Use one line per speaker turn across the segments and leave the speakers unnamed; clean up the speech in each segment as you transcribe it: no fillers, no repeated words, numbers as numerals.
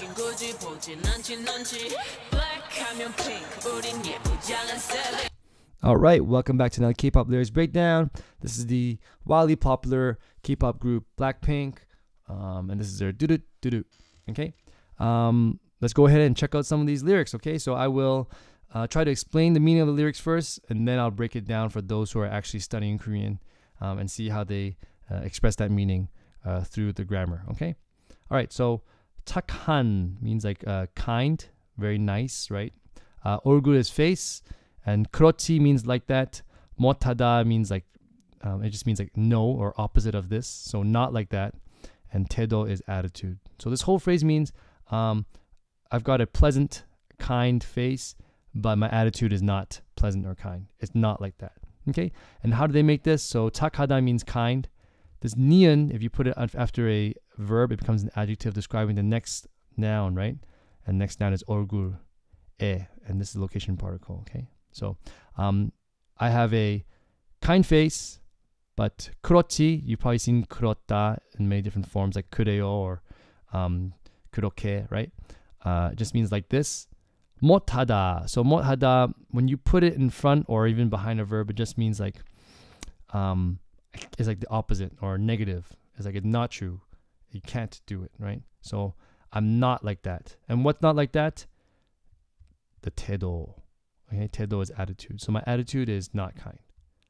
친구지 보진 않지 넌지 black 하면 pink 우린 예쁘장한 savage.
Alright, welcome back to another K-pop lyrics breakdown. This is the wildly popular K-pop group Blackpink, and this is their doo doo. Okay, let's go ahead and check out some of these lyrics. Okay, so I will try to explain the meaning of the lyrics first, and then I'll break it down for those who are actually studying Korean and see how they express that meaning through the grammar. Okay, alright, so 착한 means like kind, very nice, right? 얼굴 is face. And 그렇지 means like that. 못하다 means like, it just means like no or opposite of this. So not like that. And 태도 is attitude. So this whole phrase means I've got a pleasant, kind face, but my attitude is not pleasant or kind. It's not like that. Okay? And how do they make this? So 착하다 means kind. This 니은, if you put it after a verb, it becomes an adjective describing the next noun, right? And next noun is 얼굴, 에, and this is the location particle, okay? So I have a kind face, but 그렇지, you've probably seen 그렇다 in many different forms, like 그래요 or 그렇게, right? It just means like this. 못하다. So 못하다, when you put it in front or even behind a verb, it just means like, it's like the opposite or negative. It's like it's not true. You can't do it, right? So I'm not like that. And what's not like that? The 태도. Okay, 태도 is attitude. So my attitude is not kind.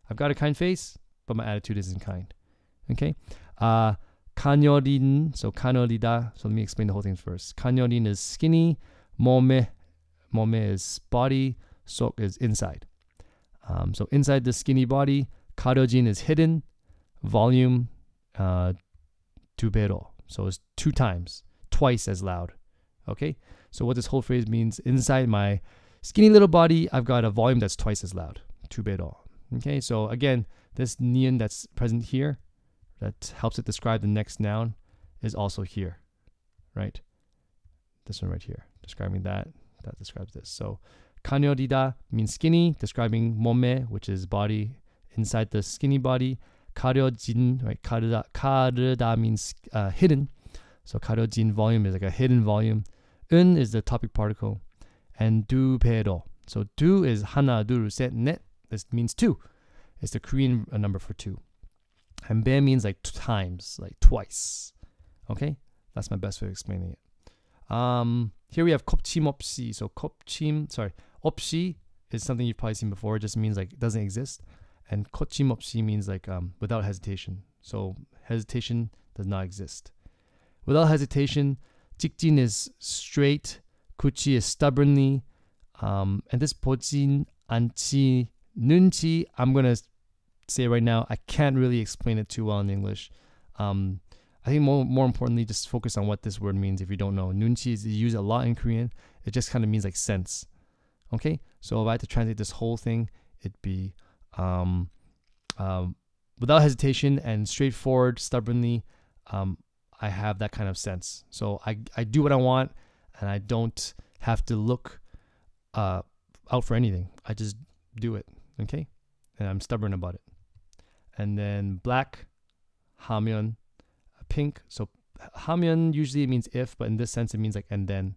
I've got a kind face, but my attitude isn't kind. Okay? 가녀린, so 가녀리다. So let me explain the whole thing first. 가녀린 is skinny. 몸매 is body. 속 is inside. So inside the skinny body, 가려진 is hidden. Volume, 두 배로. So it's 2 times, twice as loud. Okay? So what this whole phrase means, inside my skinny little body, I've got a volume that's twice as loud. 두 배로. Okay, so again, this nian that's present here, that helps it describe the next noun, is also here, right? This one right here, describing that describes this. So 가녀리다 means skinny, describing 몸매, which is body, inside the skinny body. 가려진, right? 가르다 means hidden. So 가려진 volume is like a hidden volume. 은 is the topic particle. And 두 배로. So 두 is 하나, 둘, 셋, 넷. This means 2. It's the Korean number for 2. And 배 means like 2 times, like twice. Okay? That's my best way of explaining it. Here we have kopchim 없이. So 없이 is something you've probably seen before. It just means like it doesn't exist. And kopchim 없이 means like without hesitation. So hesitation does not exist. Without hesitation, 직진 is straight. 굳이 is stubbornly. And this 보진 않지, 눈치, I'm going to say right now, I can't really explain it too well in English. I think more importantly, just focus on what this word means if you don't know. 눈치 is used a lot in Korean. It just kind of means like sense. Okay? So if I had to translate this whole thing, it'd be without hesitation and straightforward, stubbornly, I have that kind of sense. So I do what I want, and I don't have to look out for anything. I just do it, okay? And I'm stubborn about it. And then black, 하면, pink. So 하면 usually means if, but in this sense it means like and then.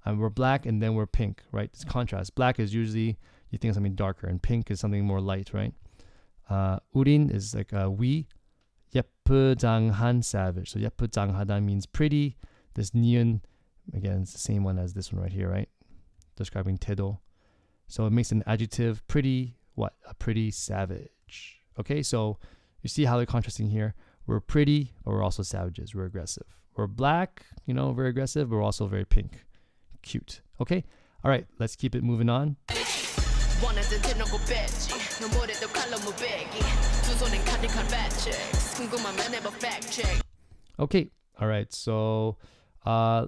We're black and then we're pink, right? It's contrast. Black is usually you think of something darker, and pink is something more light, right? 우린 is like we. 예쁘장한 savage. So 예쁘장하다 means pretty. This 니은, again, it's the same one as this one right here, right? Describing 태도. So it makes an adjective pretty, what? A pretty savage. Okay, so you see how they're contrasting here. We're pretty, but we're also savages. We're aggressive. We're black, very aggressive, but we're also very pink. Cute. Okay? All right, let's keep it moving on. Okay, all right, so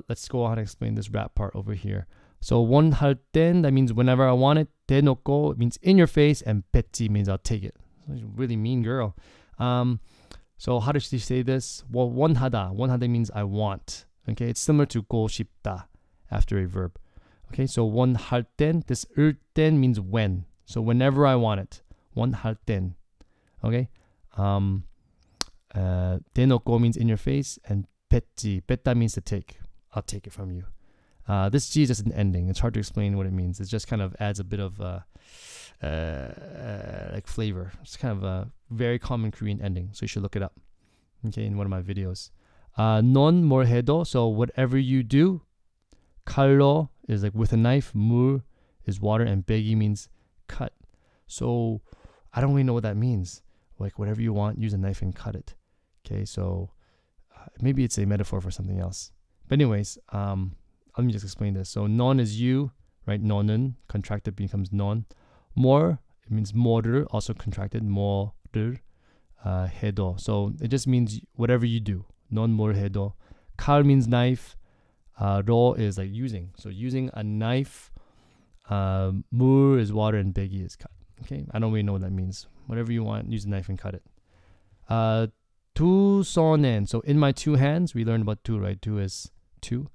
let's go on and explain this rap part over here. So 원할 땐, that means whenever I want it. 대놓고, it means in your face. And 뱉지 means I'll take it. She's a really mean girl. So how does she say this? Well, 원하다 means I want. Okay, it's similar to go 싶다 after a verb. Okay, so 원할 땐, this 땐 means when. So whenever I want it. 원할 땐. Okay. 대놓고 means in your face, and 뱉지, 뱉다 means to take. I'll take it from you. This G is just an ending. It's hard to explain what it means. It just kind of adds a bit of like flavor. It's kind of a very common Korean ending, so you should look it up. Okay, in one of my videos. Non 뭘 해도, so whatever you do. 칼로 is like with a knife. 물 is water, and 베기 means cut. So I don't really know what that means. Like whatever you want, use a knife and cut it. Okay, so maybe it's a metaphor for something else. But anyways, let me just explain this. So non is you, right? 너는 contracted becomes non. 뭘, it means 뭐를, also contracted 뭐를 해도. So it just means whatever you do. 넌 뭘 해도. 칼 means knife. 로 is like using. So using a knife. 물 is water, and 베기 is cut. Okay, I don't really know what that means. Whatever you want, use a knife and cut it. 두 손엔. So in my two hands, we learned about two, right? Two is two.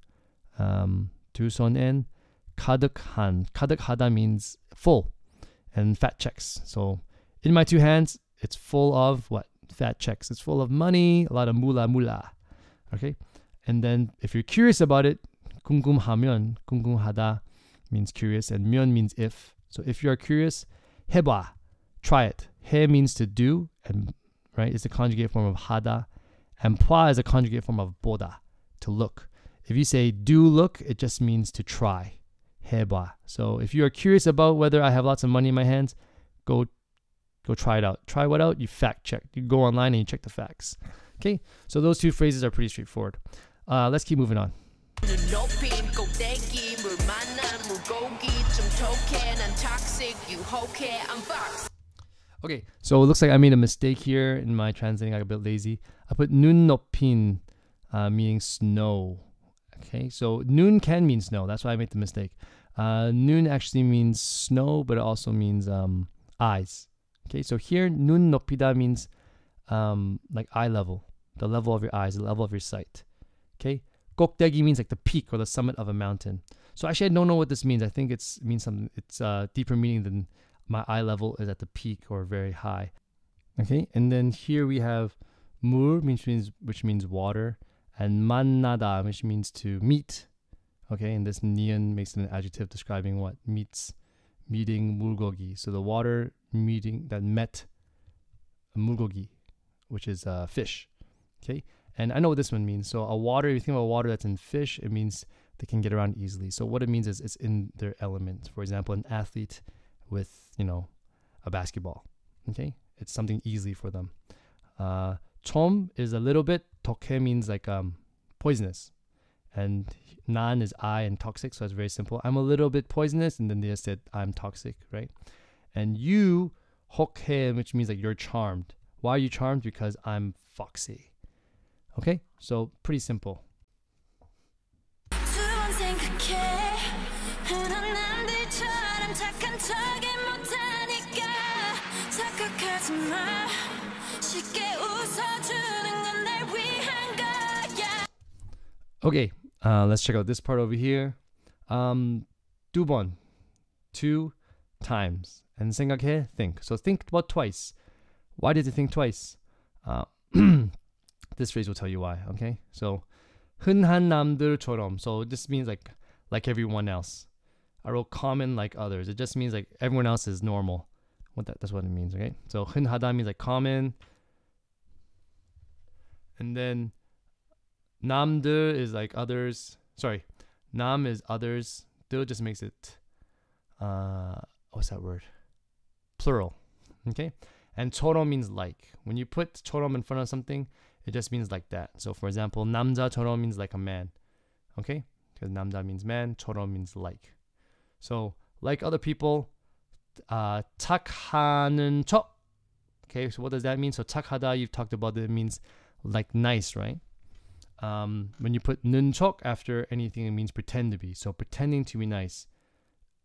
두 손엔 가득한. 가득하다 means full, and fat checks. So in my two hands, it's full of what? Fat checks. It's full of money, a lot of mula. Okay, and then if you're curious about it, 궁금하면, 궁금하다 means curious, and 면 means if. So if you are curious, 해봐, try it. 해 means to do, and right, it's a conjugate form of 하다, and 봐 is a conjugate form of 보다, to look. If you say do look, it just means to try. 해봐. So if you are curious about whether I have lots of money in my hands, go try it out. Try what out? You fact check. You go online and you check the facts. Okay, so those two phrases are pretty straightforward. Let's keep moving on. Okay, so it looks like I made a mistake here in my translating. I got a bit lazy. I put 눈 높인, meaning snow. Okay, so 눈 can mean snow. That's why I made the mistake. 눈 actually means snow, but it also means eyes. Okay, so here 눈 높이다 means like eye level, the level of your eyes, the level of your sight. Okay, 꼭대기 means like the peak or the summit of a mountain. So actually I don't know what this means. I think it means something. It's deeper meaning than my eye level is at the peak or very high. Okay, and then here we have 물, which means water, and 만나다, which means to meet. Okay, and this ni은 makes it an adjective describing what? Meeting 물고기. So the water meeting that met 물고기, which is fish. Okay, and I know what this one means. So a water, if you think about water that's in fish, it means they can get around easily. So what it means is it's in their element. For example, an athlete with, a basketball. Okay, it's something easy for them. 좀 is a little bit. 독해 means like poisonous, and 난 is I, and toxic. So it's very simple. I'm a little bit poisonous, and then they said I'm toxic, right? And you 혹해, which means like you're charmed. Why are you charmed? Because I'm foxy. Okay, so pretty simple. Okay, let's check out this part over here. 두 번, 2 times. And 생각해, think. So think about twice. Why did you think twice? This phrase will tell you why, okay? So 흔한 남들처럼. So this means like everyone else. I wrote common like others. It just means like everyone else is normal. That's what it means, okay? So 흔하다 means like common. And then 남들 is like others. Sorry, 남 is others. 들 just makes it what's that word? Plural. Okay? And 처럼 means like. When you put 처럼 in front of something, it just means like that. So for example, 남자처럼 means like a man. Okay? Because 남자 means man, 처럼 means like. So like other people, 착하는 척. Okay, so what does that mean? So 착하다, you've talked about it, it means like nice, right? When you put 는 척 after anything, it means pretend to be. So pretending to be nice.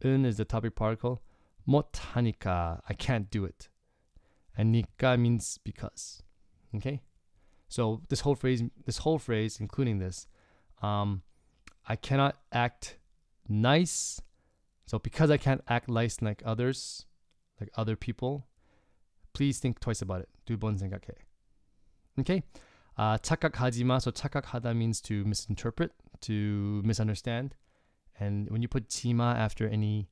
은 is the topic particle. 못하니까, I can't do it. And 니까 means because. Okay? So this whole phrase, including this, I cannot act nice. So because I can't act nice like others, like other people, please think twice about it. 두 번 생각해. Okay? 착각하지마. So 착각하다 means to misinterpret, to misunderstand. And when you put tima after any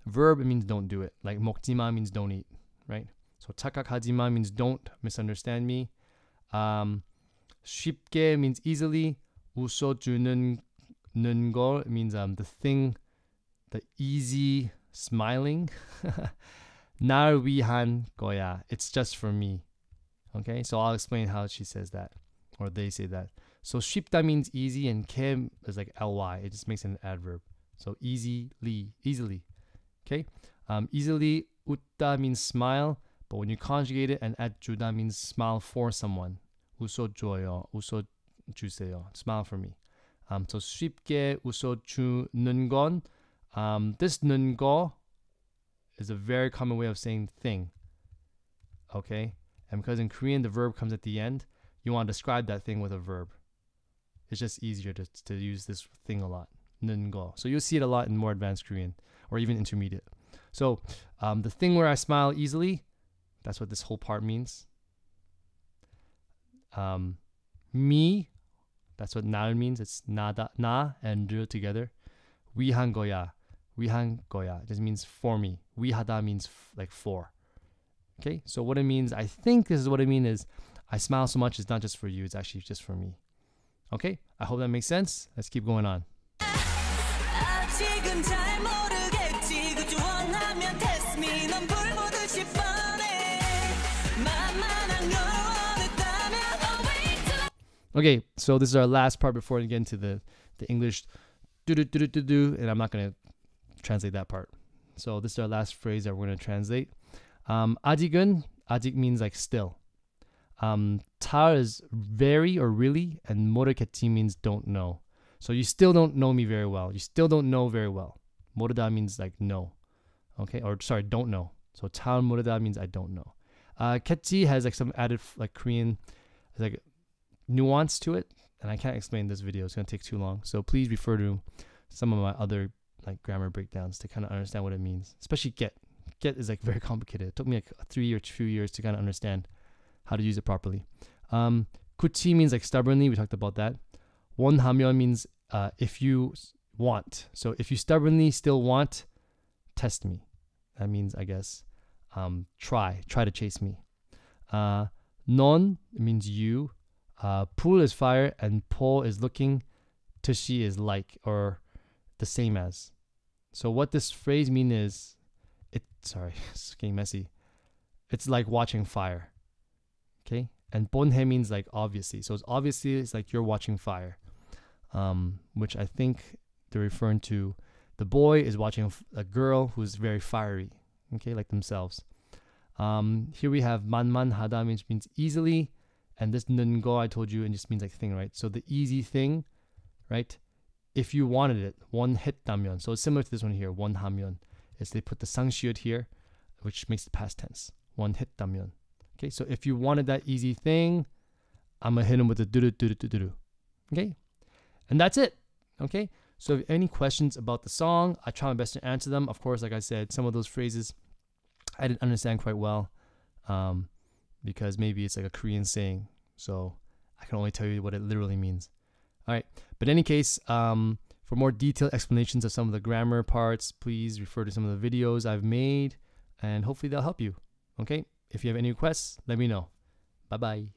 verb, it means don't do it. Like 먹지마 means don't eat, right? So 착각하지마 means don't misunderstand me. 쉽게 means easily. 웃어주는 거 means the thing, the easy smiling. 날 위한 거야. It's just for me. Okay, so I'll explain how she says that, or they say that. So 쉽다 means easy, and 게 is like ly. It just makes it an adverb. So easily. Okay, easily. 웃다 means smile, but when you conjugate it and add 주다 means smile for someone. 웃어줘요. 웃어주세요. Smile for me. So 쉽게 웃어주는 건, this 는 거 is a very common way of saying thing. Okay? And because in Korean the verb comes at the end, you want to describe that thing with a verb. It's just easier to use this thing a lot. 는 거. So you'll see it a lot in more advanced Korean or even intermediate. So the thing where I smile easily, that's what this whole part means. Me, that's what 날 means. It's 나다, 나 and 르 together. 위한 거야. 위한 거야. This means for me. 위하다 means like for. Okay, so what it means, I think this is what I mean is, I smile so much, it's not just for you, it's actually just for me. Okay, I hope that makes sense. Let's keep going on. Okay, so this is our last part before we get into the English do, and I'm not going to translate that part. So this is our last phrase that we're going to translate. 아직은, 아직 means like still. tar is very or really, and 모르겠지 means don't know. So you still don't know me very well. You still don't know very well. 모르다 means like no. Okay, or sorry, don't know. So 잘 모르다 means I don't know. 겠지 has like some added like Korean like nuance to it, and I can't explain this video. It's gonna take too long. So please refer to some of my other like grammar breakdowns to kind of understand what it means. Especially get. Get is like very complicated. It took me like 3 or 2 years to kind of understand how to use it properly. 굳이 means like stubbornly. We talked about that. 원하면 means if you want. So if you stubbornly still want, test me. That means, I guess, try to chase me. 넌 means you. 불 is fire, and 보 is looking. 뜻이 is like or the same as. So what this phrase means is, sorry, it's getting messy. It's like watching fire. Okay? And 본해 means like obviously. So it's like you're watching fire. Which I think they're referring to, the boy is watching a girl who's very fiery. Okay, like themselves. Here we have 만만하다, which means easily. And this 는거 I told you, it just means like thing, right? So the easy thing, right? If you wanted it, 원했다면. So it's similar to this one here, 원하면. Is they put the 상시옷 here, which makes the past tense. 원했다면. Okay, so if you wanted that easy thing, I'm gonna hit him with the do. Okay, and that's it. Okay, so if you have any questions about the song, I try my best to answer them. Of course, like I said, some of those phrases I didn't understand quite well, because maybe it's like a Korean saying, so I can only tell you what it literally means. All right, but in any case, for more detailed explanations of some of the grammar parts, please refer to some of the videos I've made, and hopefully they'll help you. Okay, if you have any requests, let me know. Bye-bye.